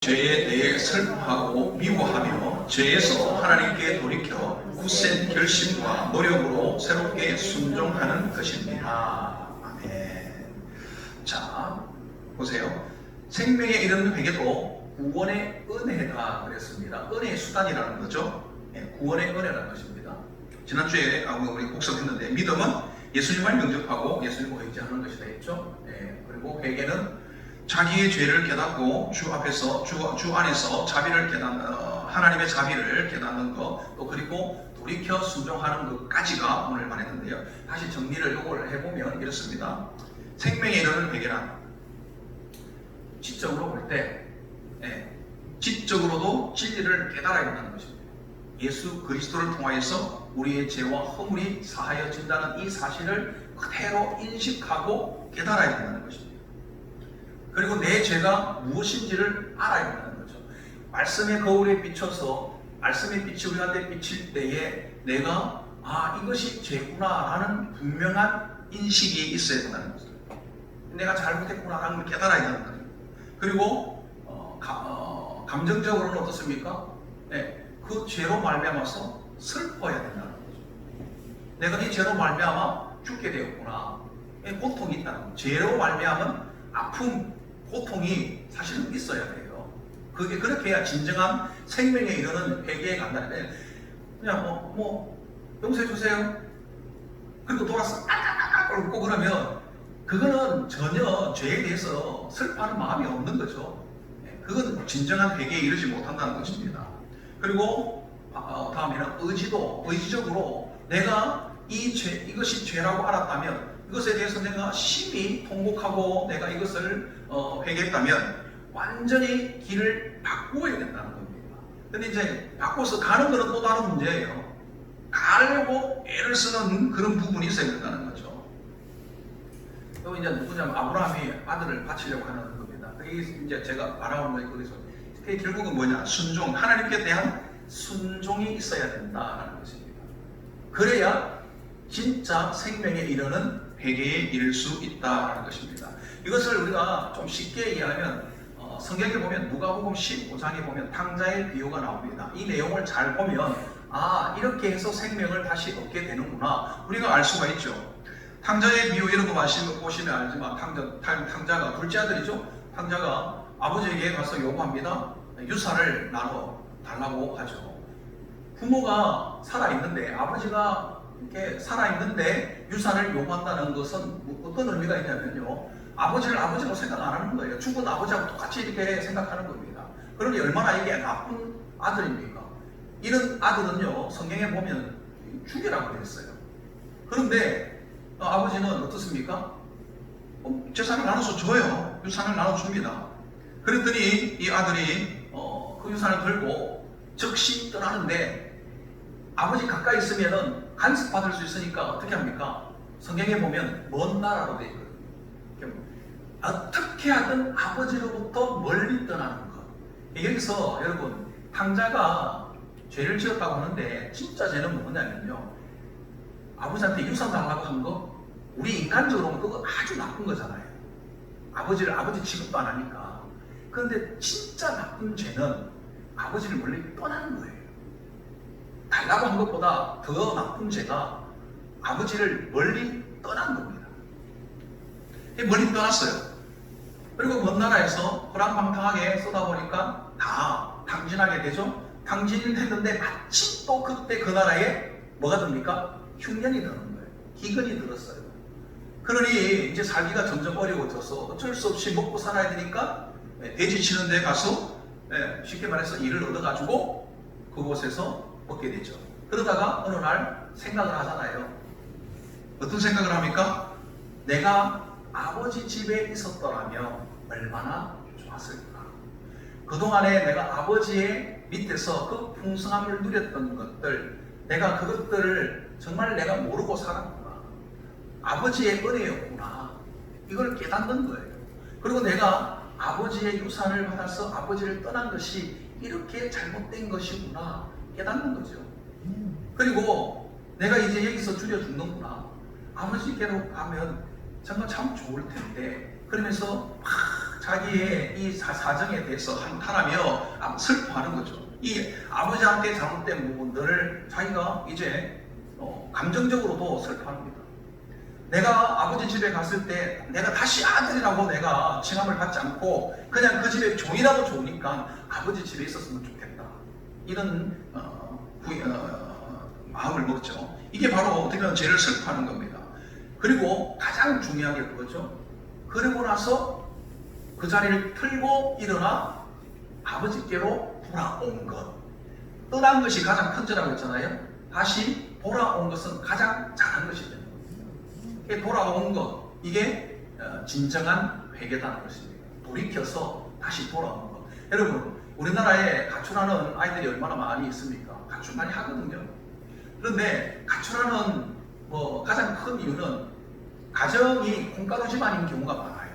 죄에 대해 슬퍼하고 미워하며 죄에서 하나님께 돌이켜 굳센 결심과 노력으로 새롭게 순종하는 것입니다. 아멘. 자, 보세요. 생명에 이르는 회개도 구원의 은혜다 그랬습니다. 은혜의 수단이라는 거죠. 구원의 은혜라는 것입니다. 지난주에 우리 복습했는데 믿음은 예수님을 영접하고 예수님을 의지하는 것이다 했죠. 그리고 회개는 자기의 죄를 깨닫고 주 앞에서 주 안에서 자비를 하나님의 자비를 깨닫는 것, 또 그리고 돌이켜 순종하는 것까지가 오늘 말했는데요. 다시 정리를 요걸 해보면 이렇습니다. 생명에 이르는 회개란 지적으로 볼 때 지적으로도 진리를 깨달아야 된다는 것입니다. 예수 그리스도를 통하여서 우리의 죄와 허물이 사하여진다는 이 사실을 그대로 인식하고 깨달아야 된다는 것입니다. 그리고 내 죄가 무엇인지를 알아야 된다는 거죠. 말씀의 거울에 비춰서 말씀의 빛이 우리한테 비칠 때에 내가 이것이 죄구나 라는 분명한 인식이 있어야 된다는 거죠. 내가 잘못했구나 라는 걸 깨달아야 된다는 거예요. 그리고 감정적으로는 어떻습니까? 그 죄로 말미암아서 슬퍼해야 된다는 거죠. 내가 이 죄로 말미암아 죽게 되었구나. 고통이 있다는 거죠. 죄로 말미암은 아픔, 고통이 사실은 있어야 돼요. 그게 그렇게 해야 진정한 생명에 이르는 회개에 간다는 거예요. 그냥 용서해 주세요. 그리고 돌아서 깔깔깔깔 웃고 그러면 그거는 전혀 죄에 대해서 슬퍼하는 마음이 없는 거죠. 그건 진정한 회개에 이르지 못한다는 것입니다. 그리고 다음에는 의지적으로 내가 이것이 죄라고 알았다면 이것에 대해서 내가 심히 통곡하고 내가 이것을 회개했다면 완전히 길을 바꾸어야 된다는 겁니다. 근데 이제 바꿔서 가는 것은 또 다른 문제예요. 가려고 애를 쓰는 그런 부분이 있어야 된다는 거죠. 또 이제 누구냐면 아브라함이 아들을 바치려고 하는 겁니다. 그게 이제 제가 말하는 거예요. 거기서 그게 결국은 뭐냐? 순종, 하나님께 대한 순종이 있어야 된다는 것입니다. 그래야 진짜 생명에 이르는 회개에 이를 수 있다는 것입니다. 이것을 우리가 좀 쉽게 이해하면 성경에 보면 누가복음 15장에 보면 탕자의 비유가 나옵니다. 이 내용을 잘 보면 이렇게 해서 생명을 다시 얻게 되는구나 우리가 알 수가 있죠. 탕자의 비유 이런 거 보시면 알지만 탕자가 둘째 아들이죠. 탕자가 아버지에게 가서 요구합니다. 유산을 나눠 달라고 하죠. 부모가 살아있는데 아버지가 이렇게 살아있는데 유산을 요구한다는 것은 어떤 의미가 있냐면요. 아버지를 아버지로 생각 안 하는 거예요. 죽은 아버지하고 똑같이 이렇게 생각하는 겁니다. 그러니 얼마나 이게 나쁜 아들입니까? 이런 아들은요. 성경에 보면 죽이라고 했어요. 그런데 아버지는 어떻습니까? 재산을 나눠서 줘요. 유산을 나눠줍니다. 그랬더니 이 아들이 그 유산을 들고 즉시 떠나는데 아버지 가까이 있으면은 간섭받을 수 있으니까 어떻게 합니까? 성경에 보면 먼 나라로 되어 있거든요. 어떻게 하든 아버지로부터 멀리 떠나는 것. 여기서 여러분 탕자가 죄를 지었다고 하는데 진짜 죄는 뭐냐면요. 아버지한테 유산 달라고 한 거 우리 인간적으로 보면 그거 아주 나쁜 거잖아요. 아버지 취급도 안 하니까. 그런데 진짜 나쁜 죄는 아버지를 멀리 떠나는 거예요. 달라고 한 것보다 더 나쁜 죄가 아버지를 멀리 떠난 겁니다. 멀리 떠났어요. 그리고 먼 나라에서 호랑방탕하게 쏘다 보니까 다 탕진하게 되죠. 탕진했는데 마침 또 그때 그 나라에 뭐가 듭니까? 흉년이 드는 거예요. 기근이 들었어요. 그러니 이제 살기가 점점 어려워져서 어쩔 수 없이 먹고 살아야 되니까 돼지 치는 데 가서 쉽게 말해서 일을 얻어가지고 그곳에서 먹게 되죠. 그러다가 어느 날 생각을 하잖아요. 어떤 생각을 합니까? 내가 아버지 집에 있었더라면 얼마나 좋았을까. 그동안에 내가 아버지의 밑에서 그 풍성함을 누렸던 것들, 내가 그것들을 정말 내가 모르고 살았구나. 아버지의 은혜였구나. 이걸 깨닫는 거예요. 그리고 내가 아버지의 유산을 받아서 아버지를 떠난 것이 이렇게 잘못된 것이구나 깨닫는 거죠. 그리고 내가 이제 여기서 줄여 죽는구나. 아버지께로 가면 정말 참 좋을 텐데 그러면서 막 자기의 이 사정에 대해서 한탄하며 슬퍼하는 거죠. 이 아버지한테 잘못된 부분들을 자기가 이제 감정적으로도 슬퍼합니다. 내가 아버지 집에 갔을 때 내가 다시 아들이라고 내가 칭함을 받지 않고 그냥 그 집에 종이라도 좋으니까 아버지 집에 있었으면 좋겠다. 이런 마음을 먹죠. 이게 바로 어떻게 보면 죄를 슬퍼하는 겁니다. 그리고 가장 중요한 게 그거죠. 그러고 나서 그 자리를 틀고 일어나 아버지께로 돌아온 것. 떠난 것이 가장 큰 죄라고 했잖아요. 다시 돌아온 것은 가장 잘한 것이죠. 돌아온 것, 이게 진정한 회개다는 것입니다. 돌이켜서 다시 돌아오는 것. 여러분, 우리나라에 가출하는 아이들이 얼마나 많이 있습니까? 가출 많이 하거든요. 그런데 가출하는 가장 큰 이유는 가정이 콩가루 집안인 경우가 많아요.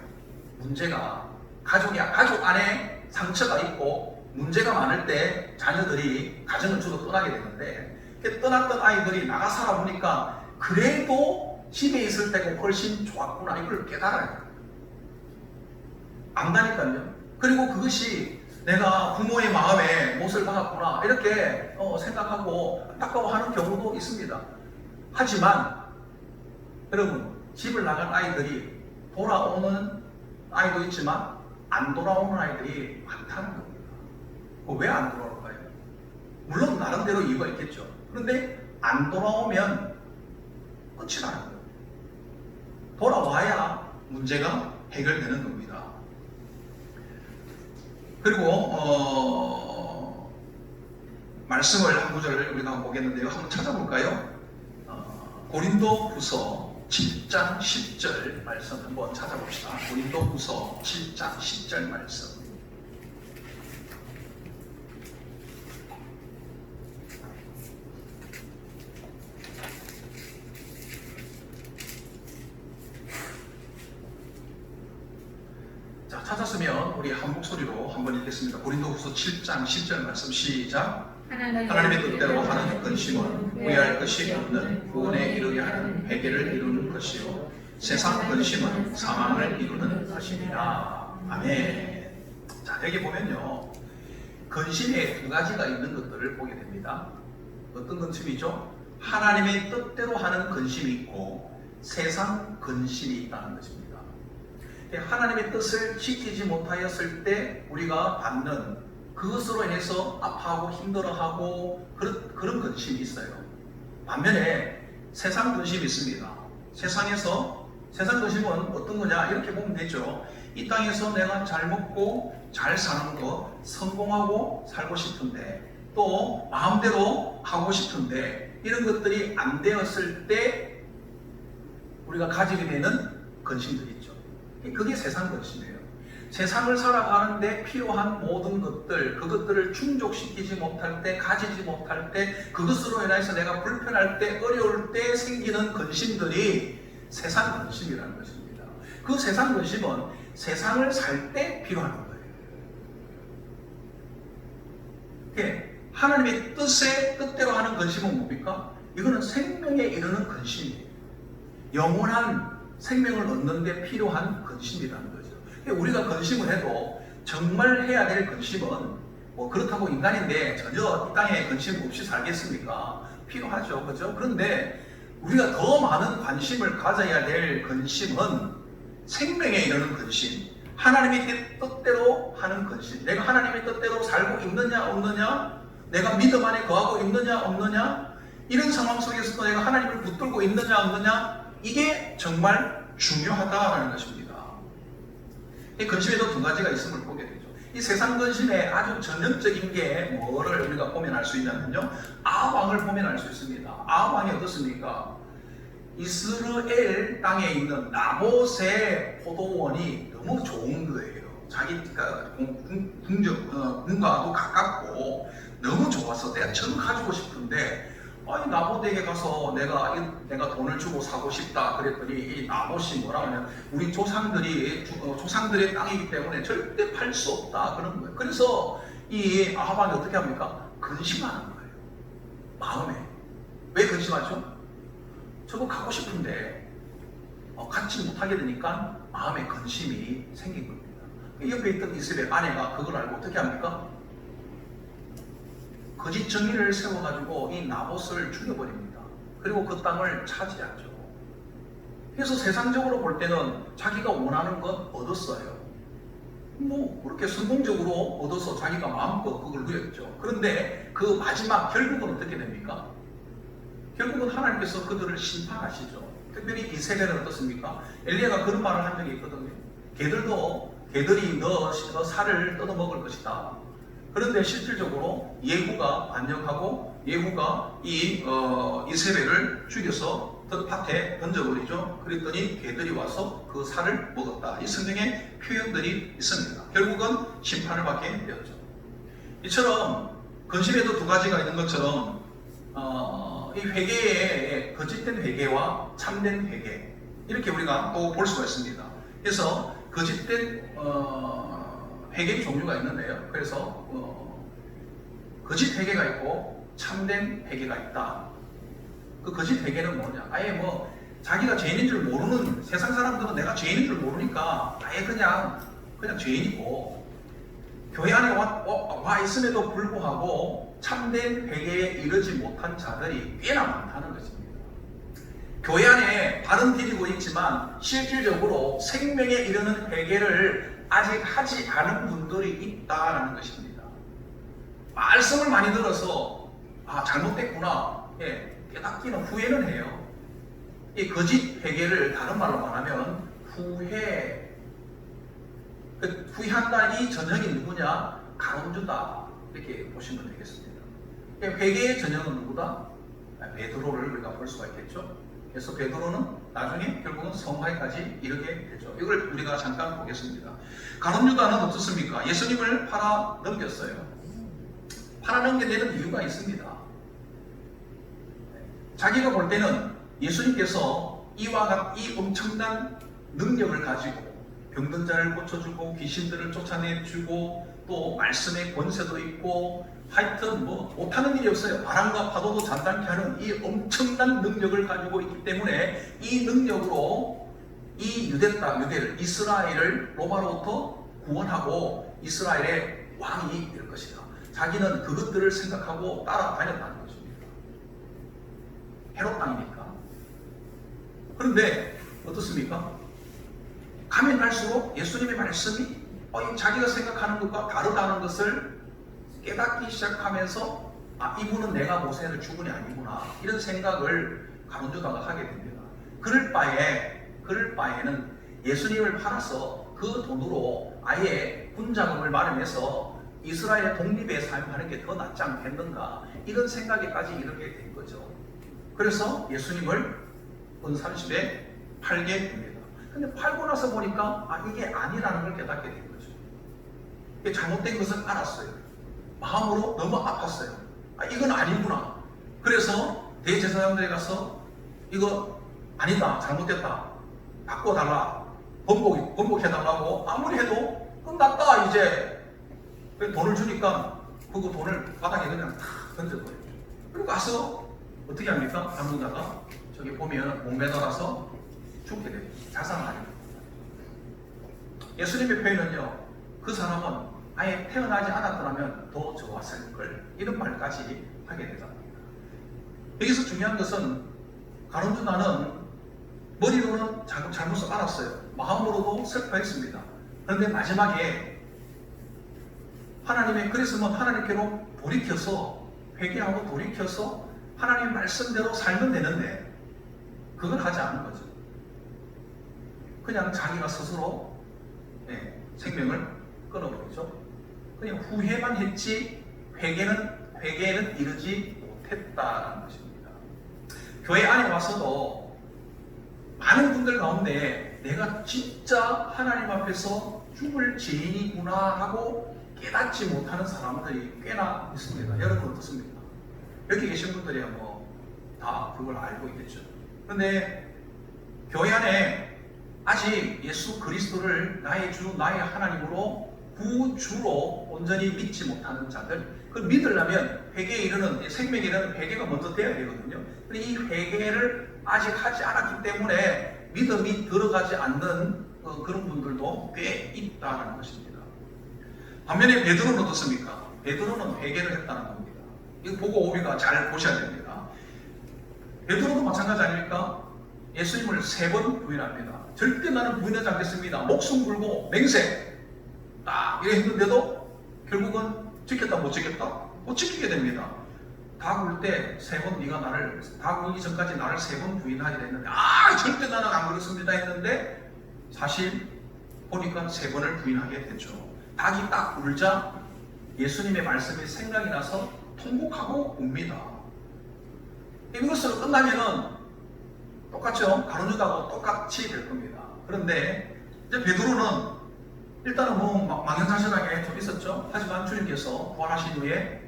문제가 가족 안에 상처가 있고 문제가 많을 때 자녀들이 가정을 주로 떠나게 되는데, 떠났던 아이들이 나가 살아보니까 그래도 집에 있을 때가 훨씬 좋았구나, 이걸 깨달아요. 안다니까요. 그리고 그것이 내가 부모의 마음에 못을 박았구나 이렇게 생각하고 안타까워하는 경우도 있습니다. 하지만 여러분, 집을 나간 아이들이 돌아오는 아이도 있지만 안 돌아오는 아이들이 많다는 겁니다. 왜 안 돌아올까요? 물론 나름대로 이유가 있겠죠. 그런데 안 돌아오면 끝이 나는 거예요. 돌아와야 문제가 해결되는 겁니다. 그리고 말씀을 한 구절을 우리가 한번 보겠는데요. 한번 찾아볼까요? 고린도후서 7장 10절 말씀 한번 찾아봅시다. 고린도후서 7장 10절 말씀. 자, 찾았으면 우리 한 목소리로 한번 읽겠습니다. 고린도후서 7장 10절 말씀 시작. 하나님의 뜻대로 하는 근심은 후회할 것이 없는 구원에 이르게 하는 회개를 이루는 것이요 세상 근심은 사망을 이루는 것입니다. 아멘. 자, 여기 보면요, 근심에 두 가지가 있는 것들을 보게 됩니다. 어떤 근심이죠? 하나님의 뜻대로 하는 근심이 있고 세상 근심이 있다는 것입니다. 하나님의 뜻을 지키지 못하였을 때 우리가 받는 그것으로 인해서 아파하고 힘들어하고 그런 근심이 있어요. 반면에 세상 근심이 있습니다. 세상 근심은 어떤 거냐, 이렇게 보면 되죠. 이 땅에서 내가 잘 먹고 잘 사는 거, 성공하고 살고 싶은데, 또 마음대로 하고 싶은데 이런 것들이 안 되었을 때 우리가 가지게 되는 근심들이 있죠. 그게 세상 근심이에요. 세상을 살아가는데 필요한 모든 것들, 그것들을 충족시키지 못할 때, 가지지 못할 때, 그것으로 인해서 내가 불편할 때, 어려울 때 생기는 근심들이 세상 근심이라는 것입니다. 그 세상 근심은 세상을 살 때 필요한 거예요. 하나님의 뜻대로 하는 근심은 뭡니까? 이거는 생명에 이르는 근심이에요. 영원한 생명을 얻는 데 필요한 근심이라는 거죠. 우리가 근심을 해도 정말 해야 될 근심은 그렇다고 인간인데 전혀 이 땅에 근심 없이 살겠습니까? 필요하죠. 그죠? 그런데 우리가 더 많은 관심을 가져야 될 근심은 생명에 이르는 근심, 하나님의 뜻대로 하는 근심. 내가 하나님의 뜻대로 살고 있느냐 없느냐, 내가 믿음 안에 거하고 있느냐 없느냐, 이런 상황 속에서도 내가 하나님을 붙들고 있느냐 없느냐, 이게 정말 중요하다는 것입니다. 이 근심에도 두 가지가 있음을 보게 되죠. 이 세상 근심의 아주 전형적인 게 뭐를 우리가 보면 알 수 있냐면요, 아합왕을 보면 알 수 있습니다. 아합왕이 어떻습니까? 이스라엘 땅에 있는 나봇의 포도원이 너무 좋은 거예요. 자기가 궁과도 가깝고 너무 좋아서 내가 전 가지고 싶은데, 아니 나봇에게 가서 내가 돈을 주고 사고 싶다 그랬더니 이 나봇이 뭐라 하냐면 우리 조상들의 땅이기 때문에 절대 팔 수 없다 그런 거예요. 그래서 이 아합왕이 어떻게 합니까? 근심하는 거예요. 마음에. 왜 근심하죠? 저거 가고 싶은데 갖지 못하게 되니까 마음에 근심이 생긴 겁니다. 옆에 있던 이스라엘 아내가 그걸 알고 어떻게 합니까? 거짓 정의를 세워가지고 이 나봇을 죽여버립니다. 그리고 그 땅을 차지하죠. 그래서 세상적으로 볼 때는 자기가 원하는 것 얻었어요. 뭐 그렇게 성공적으로 얻어서 자기가 마음껏 그걸 누렸죠. 그런데 그 마지막 결국은 어떻게 됩니까? 결국은 하나님께서 그들을 심판하시죠. 특별히 이세벨은 어떻습니까? 엘리야가 그런 말을 한 적이 있거든요. 개들이 너 살을 뜯어먹을 것이다. 그런데 실질적으로 예후가 반역하고 예후가 이 이세벨을 죽여서 밭에 던져버리죠. 그랬더니 개들이 와서 그 살을 먹었다. 이 성경에 표현들이 있습니다. 결국은 심판을 받게 되었죠. 이처럼 근심에도 두 가지가 있는 것처럼 이 회개의 거짓된 회개와 참된 회개 이렇게 우리가 또 볼 수가 있습니다. 그래서 거짓된 회개의 종류가 있는데요. 그래서 거짓 회개가 있고 참된 회개가 있다. 그 거짓 회개는 뭐냐? 아예 뭐 자기가 죄인인 줄 모르는 세상 사람들은 내가 죄인인 줄 모르니까 아예 그냥 죄인이고 교회 안에 와 있음에도 불구하고 참된 회개에 이르지 못한 자들이 꽤나 많다는 것입니다. 교회 안에 발은 디디고 있지만 실질적으로 생명에 이르는 회개를 아직 하지 않은 분들이 있다는 것입니다. 말씀을 많이 들어서 잘못됐구나 깨닫기는 후회는 해요. 이 거짓 회개를 다른 말로 말하면 후회한다. 이 전형이 누구냐? 가론주다. 이렇게 보시면 되겠습니다. 회개의 전형은 누구다? 베드로를 우리가 볼 수가 있겠죠. 그래서 베드로는 나중에 결국은 성화에까지 이르게 되죠. 이걸 우리가 잠깐 보겠습니다. 가론유다는 어떻습니까? 예수님을 팔아 넘겼어요. 팔아 넘겨내는 이유가 있습니다. 자기가 볼 때는 예수님께서 이 엄청난 능력을 가지고 병든 자를 고쳐주고 귀신들을 쫓아내주고 또 말씀의 권세도 있고 하여튼 뭐 못하는 일이 없어요. 바람과 파도도 잔담케 하는 이 엄청난 능력을 가지고 있기 때문에 이 능력으로 이 유대를 이스라엘을 로마로부터 구원하고 이스라엘의 왕이 될 것이다. 자기는 그것들을 생각하고 따라다녔다는 것입니다. 헤롯 땅이니까. 그런데 어떻습니까? 가면 갈수록 예수님의 말씀이 자기가 생각하는 것과 다르다는 것을 깨닫기 시작하면서 이분은 내가 모세를 주군이 아니구나 이런 생각을 가론유다가 하게 됩니다. 그럴 바에는 예수님을 팔아서 그 돈으로 아예 군자금을 마련해서 이스라엘의 독립에 사용하는 게 더 낫지 않겠는가 이런 생각에까지 이르게 된 거죠. 그래서 예수님을 은30에 팔게 됩니다. 근데 팔고 나서 보니까 이게 아니라는 걸 깨닫게 된 거죠. 이게 잘못된 것을 알았어요. 마음으로 너무 아팠어요. 이건 아니구나. 그래서 대제사장들에 가서 이거 아니다. 잘못됐다. 바꿔달라. 번복해달라고 아무리 해도 끝났다 이제. 돈을 주니까 그 돈을 바닥에 그냥 탁 던져버려요. 그리고 가서 어떻게 합니까? 가론유다가 저기 보면 목매달아서 죽게 돼요. 자살하게 됩니다. 예수님의 표현은요. 그 사람은 아예 태어나지 않았더라면 더 좋았을 걸 이런 말까지 하게 되다. 여기서 중요한 것은 가론유다는 머리로는 잘못을 알았어요. 마음으로도 슬퍼했습니다. 그런데 마지막에 그래서 하나님께로 돌이켜서 회개하고 돌이켜서 하나님의 말씀대로 살면 되는데 그걸 하지 않은 거죠. 그냥 자기가 스스로 생명을 끊어버리죠. 그냥 후회만 했지 회개는 이르지 못했다는 것입니다. 교회 안에 와서도 많은 분들 가운데 내가 진짜 하나님 앞에서 죽을 죄인이구나 하고 깨닫지 못하는 사람들이 꽤나 있습니다. 여러분 어떻습니까? 여기 계신 분들이야 다 그걸 알고 있겠죠. 그런데 교회 안에 아직 예수 그리스도를 나의 주, 나의 하나님으로 구주로 온전히 믿지 못하는 자들, 그걸 믿으려면 회개에 이르는, 생명에 이르는 회개가 먼저 돼야 되거든요. 그런데 이 회개를 아직 하지 않았기 때문에 믿음이 들어가지 않는 그런 분들도 꽤 있다는 것입니다. 반면에 베드로는 어떻습니까? 베드로는 회개를 했다는 겁니다. 이거 보고 우리가 잘 보셔야 됩니다. 베드로도 마찬가지 아닙니까? 예수님을 3번 부인합니다. 절대 나는 부인하지 않겠습니다. 목숨 걸고 맹세 딱 이래 했는데도 결국은 지켰다 못 지켰다? 못 지키게 됩니다. 다 굴 때 3번 네가 나를, 다 굴기 전까지 나를 3번 부인하게 됐는데 절대 나는 안 그렇습니다 했는데 사실 보니까 3번을 부인하게 됐죠. 닭이 딱 울자 예수님의 말씀이 생각이 나서 통곡하고 웁니다. 이것으로 끝나면은 똑같죠. 가룟유다하고 똑같이 될 겁니다. 그런데 이제 베드로는 일단은 망연자실하게 좀 있었죠. 하지만 주님께서 부활하신 후에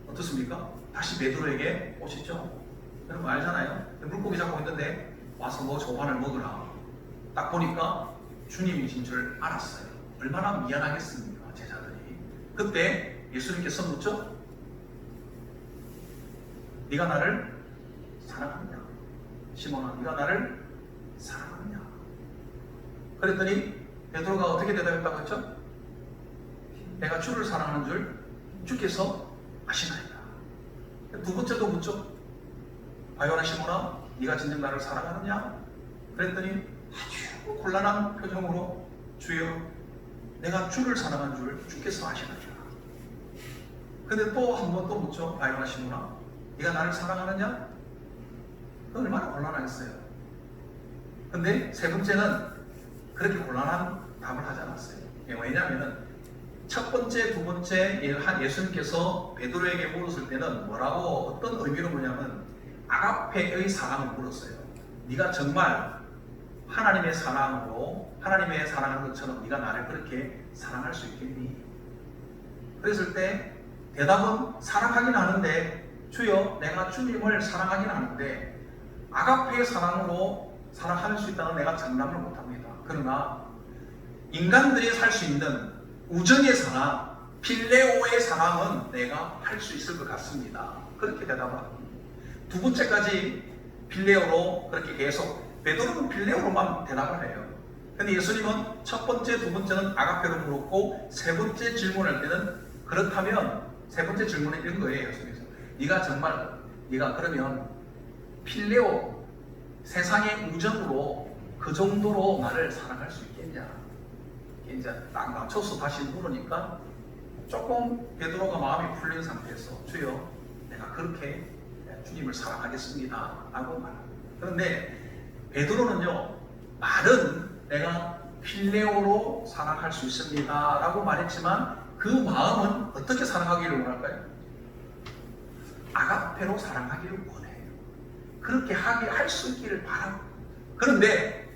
어떻습니까? 다시 베드로에게 오시죠. 여러분 알잖아요. 물고기 잡고 있는데 와서 뭐 조반을 먹으라. 딱 보니까 주님이신 줄 알았어요. 얼마나 미안하겠습니까, 제자들이. 그때 예수님께서 묻죠. 네가 나를 사랑하느냐? 시몬아, 네가 나를 사랑하느냐? 그랬더니 베드로가 어떻게 대답했다고 했죠? 내가 주를 사랑하는 줄 주께서 아시나이다. 두 번째도 묻죠. 바요나 시몬아, 네가 진정 나를 사랑하느냐? 그랬더니 아주 곤란한 표정으로 주여, 내가 주를 사랑한 줄 주께서 아시나이다. 근데 또 한 번 또 묻죠. 바요나 시몬아, 네가 나를 사랑하느냐? 얼마나 곤란하겠어요. 근데 세 번째는 그렇게 곤란한 답을 하지 않았어요. 왜냐하면 첫 번째, 두 번째 한 예수님께서 베드로에게 물었을 때는 뭐라고, 어떤 의미로 뭐냐면 아가페의 사랑을 물었어요. 네가 정말 하나님의 사랑으로, 하나님의 사랑하는 것처럼 네가 나를 그렇게 사랑할 수 있겠니? 그랬을 때 대답은 사랑하긴 하는데, 주여 내가 주님을 사랑하긴 하는데 아가페의 사랑으로 사랑할 수 있다는 내가 장담을 못합니다. 그러나 인간들이 살 수 있는 우정의 사랑, 필레오의 사랑은 내가 할 수 있을 것 같습니다. 그렇게 대답을 합니다. 두 번째까지 필레오로 그렇게 계속, 베드로는 필레오로만 대답을 해요. 근데 예수님은 첫 번째, 두 번째는 아가페로 물었고, 세 번째 질문할 때는 그렇다면, 세 번째 질문은 이런 거예요. 예수님께서 네가 정말, 네가 그러면 필레오, 세상의 우정으로 그 정도로 나를 사랑할 수 있겠냐? 이제 딱 맞춰서 다시 물으니까 조금 베드로가 마음이 풀린 상태에서 주여 내가 그렇게 주님을 사랑하겠습니다 라고 말합니다. 그런데 베드로는요, 말은 내가 필레오로 사랑할 수 있습니다 라고 말했지만 그 마음은 어떻게 사랑하기를 원할까요? 아가페로 사랑하기를 원해요. 그렇게 하게 할 수 있기를 바랍니다. 그런데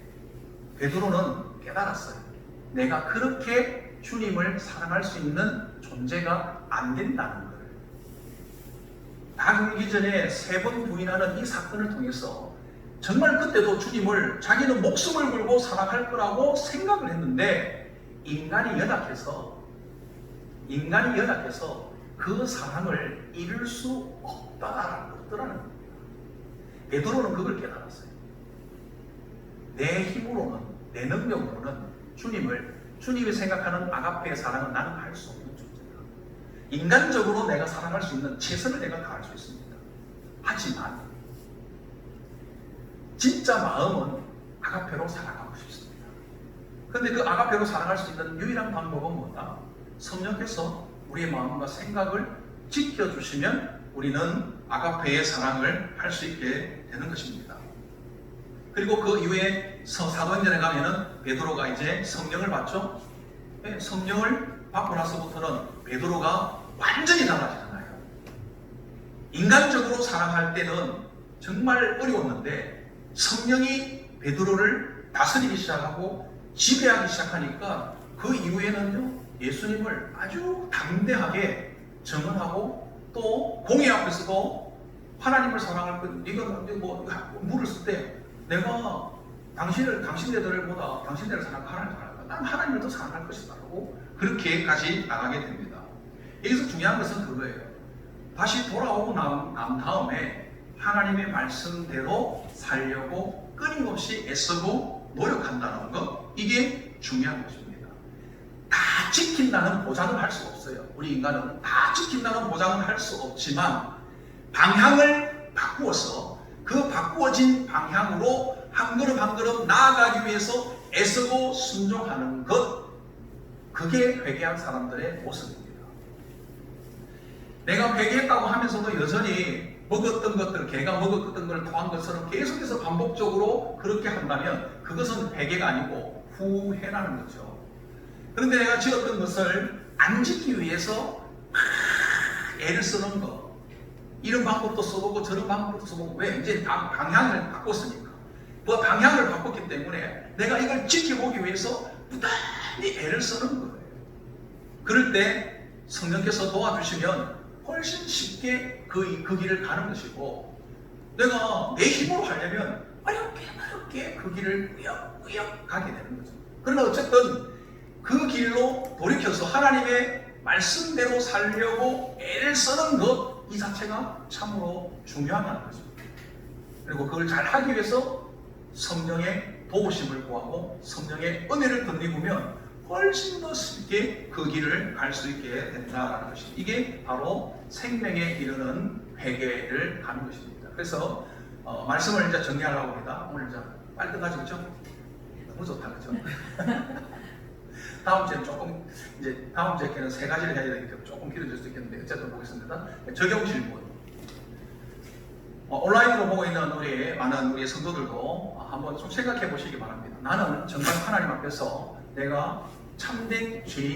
베드로는 깨달았어요. 내가 그렇게 주님을 사랑할 수 있는 존재가 안 된다는 걸. 다 굴기 전에 3번 부인하는 이 사건을 통해서 정말 그때도 주님을 자기는 목숨을 걸고 사랑할 거라고 생각을 했는데 인간이 연약해서 그 사랑을 이룰 수 없더라는 겁니다. 베드로는 그걸 깨달았어요. 내 힘으로는, 내 능력으로는 주님이 생각하는 아가페의 사랑은 나는 할 수 없는 존재다. 인간적으로 내가 사랑할 수 있는 최선을 내가 다할 수 있습니다. 하지만 진짜 마음은 아가페로 사랑하고 싶습니다. 그런데 그 아가페로 사랑할 수 있는 유일한 방법은 뭐다? 성령께서 우리의 마음과 생각을 지켜주시면 우리는 아가페의 사랑을 할 수 있게 되는 것입니다. 그리고 그 이후에 사도행전에 가면은 베드로가 이제 성령을 받죠. 성령을 받고 나서부터는 베드로가 완전히 달라지잖아요. 인간적으로 사랑할 때는 정말 어려웠는데 성령이 베드로를 다스리기 시작하고 지배하기 시작하니까 그 이후에는요, 예수님을 아주 담대하게 증언하고 또 공회 앞에서도 하나님을 사랑할 것, 네가 뭐 물었을 때 내가 당신네들보다 당신네를 사랑하는 사람이다. 난 하나님을 더 사랑할 것이다. 라고 그렇게까지 나가게 됩니다. 여기서 중요한 것은 그거예요. 다시 돌아오고 난 다음에 하나님의 말씀대로 살려고 끊임없이 애쓰고 노력한다는 것, 이게 중요한 것입니다. 다 지킨다는 보장을 할 수 없어요. 우리 인간은 다 지킨다는 보장을 할 수 없지만 방향을 바꾸어서 그 바꾸어진 방향으로 한 걸음 한 걸음 나아가기 위해서 애쓰고 순종하는 것, 그게 회개한 사람들의 모습입니다. 내가 회개했다고 하면서도 여전히 먹었던 것들, 개가 먹었던 걸 토한 것처럼 계속해서 반복적으로 그렇게 한다면 그것은 회개가 아니고 후회라는 거죠. 그런데 내가 지었던 것을 안 짓기 위해서 애를 쓰는 것, 이런 방법도 써보고 저런 방법도 써보고, 왜? 이제 방향을 바꿨으니까. 그 방향을 바꿨기 때문에 내가 이걸 지켜보기 위해서 부단히 애를 쓰는 거예요. 그럴 때 성령께서 도와주시면 훨씬 쉽게 그 길을 가는 것이고, 내가 내 힘으로 하려면 어렵게 그 길을 꾸역꾸역 가게 되는 거죠. 그러나 어쨌든 그 길로 돌이켜서 하나님의 말씀대로 살려고 애를 쓰는 것, 이 자체가 참으로 중요하다는 거죠. 그리고 그걸 잘 하기 위해서 성령의 도우심을 구하고 성령의 은혜를 덧입으면 훨씬 더 쉽게 그 길을 갈 수 있게 된다는 것입니다. 이게 바로 생명에 이르는 회개를 하는 것입니다. 그래서 말씀을 이제 정리하려고 합니다. 오늘 이제 빨리 끝나죠, 그렇죠? 너무 좋다, 그렇죠? 다음 주에 조금, 이제 다음 주에는 세 가지를 해야 되기 때문에 조금 길어질 수 있겠는데 어쨌든 보겠습니다. 적용 질문. 온라인으로 보고 있는 우리 많은 우리 성도들도 한번 좀 생각해 보시기 바랍니다. 나는 정말 하나님 앞에서 내가 참된 죄인